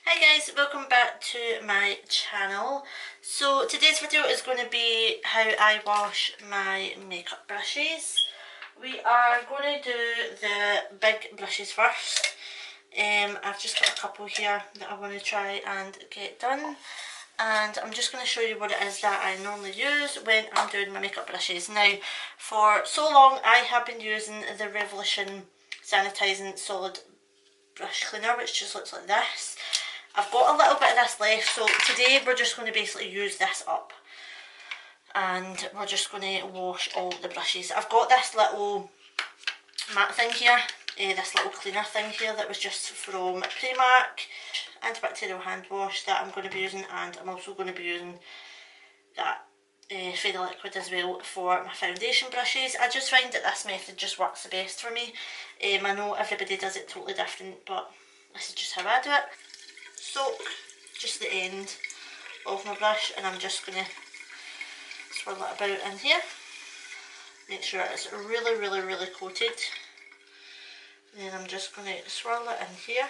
Hi guys, welcome back to my channel. So today's video is going to be how I wash my makeup brushes. We are going to do the big brushes first. I've just got a couple here that I want to try and get done. And I'm just going to show you what it is that I normally use when I'm doing my makeup brushes. Now, for so long I have been using the Revolution Sanitising Solid Brush Cleaner, which just looks like this. I've got a little bit of this left, so today we're just going to basically use this up. And we're just going to wash all the brushes. I've got this little mat thing here, this little cleaner thing here that was just from Primark, antibacterial hand wash that I'm going to be using, and I'm also going to be using that fairy liquid as well for my foundation brushes. I just find that this method just works the best for me. I know everybody does it totally different, but this is just how I do it. Soak just the end of my brush, and I'm just going to swirl it about in here. Make sure it's really coated. And then I'm just going to swirl it in here.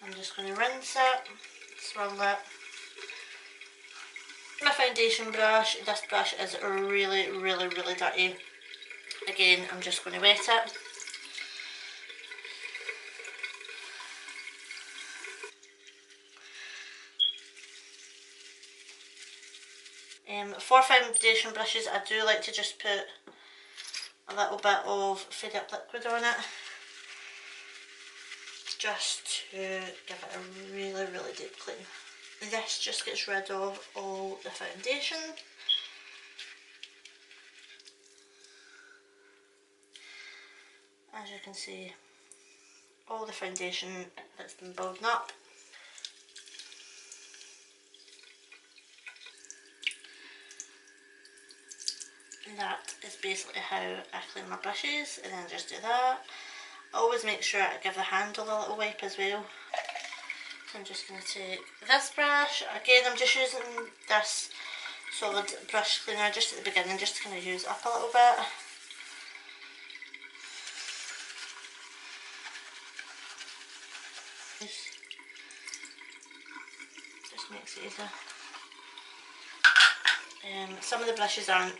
I'm just going to rinse it, swirl it. My foundation brush, this brush is really dirty. Again, I'm just going to wet it. For foundation brushes, I do like to just put a little bit of fairy liquid on it, just to give it a really deep clean. This just gets rid of all the foundation. As you can see, all the foundation that's been building up. And that is basically how I clean my brushes, and then just do that. I always make sure I give the handle a little wipe as well. So I'm just going to take this brush. Again, I'm just using this solid brush cleaner just at the beginning, just to kind of use up a little bit. Just makes it easier. Some of the brushes aren't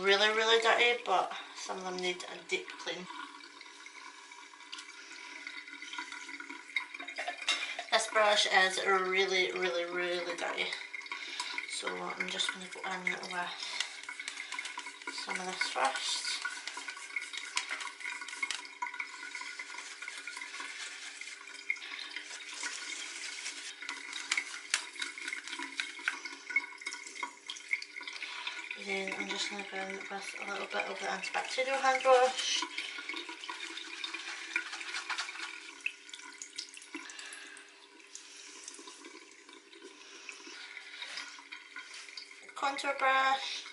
really dirty, but some of them need a deep clean. This brush is really dirty, so I'm just going to go in with some of this first. Then I'm just going to go in with a little bit of the antibacterial hand wash. Contour brush.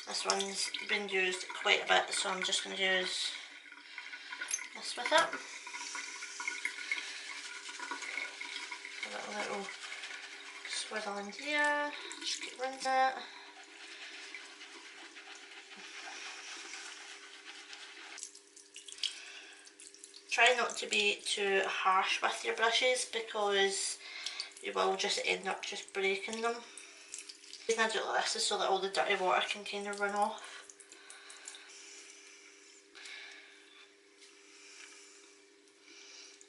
This one's been used quite a bit, so I'm just going to use this with it. Give it a little swirl in here, just keep rinsing it. Try not to be too harsh with your brushes, because you will just end up just breaking them. The reason I do it like this is so that all the dirty water can kind of run off.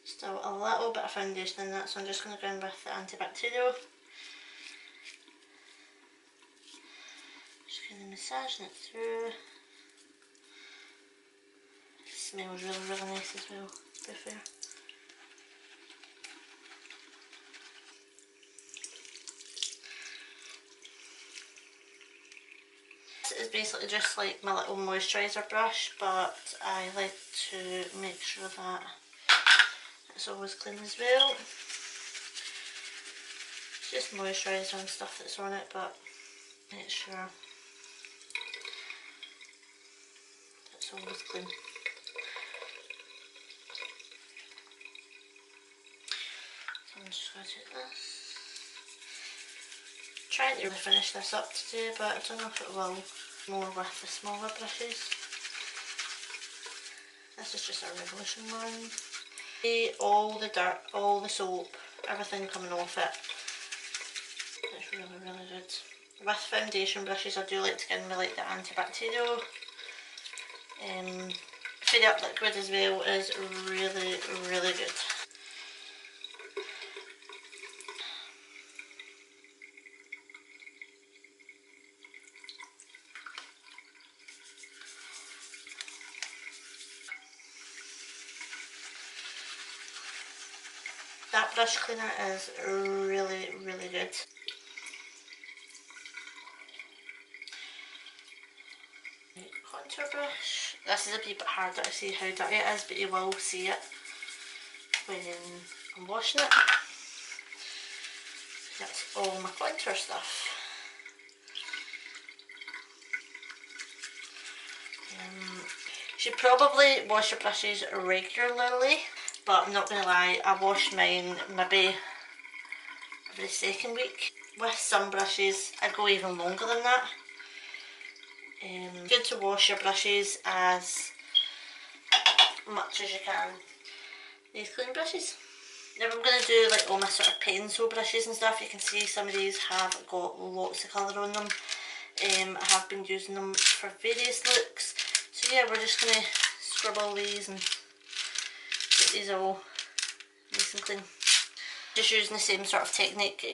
Still a little bit of foundation in that, so I'm just going to go in with the antibacterial. Just kind of massaging it through. It smells really nice as well, to be fair. This is basically just like my little moisturiser brush, but I like to make sure that it's always clean as well. It's just moisturiser and stuff that's on it, but make sure it's always clean. So I'm just going to take this. Trying to finish this up today, but I don't know if it will. More with the smaller brushes. This is just a Revolution one. See all the dirt, all the soap, everything coming off it. It's really, really good. With foundation brushes, I do like to get in with like the antibacterial. Fairy Up liquid as well is really, really good. That brush cleaner is really, really good. Contour brush. This is a wee bit harder to see how dirty it is, but you will see it when I'm washing it. That's all my contour stuff. You should probably wash your brushes regularly, but I'm not going to lie, I wash mine maybe every second week. With some brushes I go even longer than that. Good to wash your brushes as much as you can. These clean brushes. Now I'm going to do like all my sort of pencil brushes and stuff. You can see some of these have got lots of colour on them. I have been using them for various looks. So yeah, we're just going to scribble these and get these all nice and clean. Just using the same sort of technique.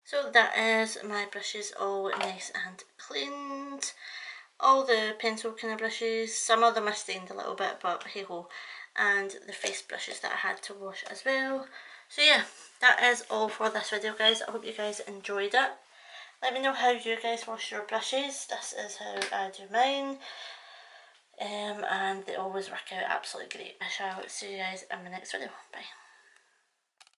So that is my brushes all nice and cleaned. All the pencil kind of brushes, some of them are stained a little bit, but hey ho. And the face brushes that I had to wash as well. So yeah, that is all for this video guys. I hope you guys enjoyed it. let me know how you guys wash your brushes. This is how I do mine. And they always work out absolutely great. I shall see you guys in my next video. Bye.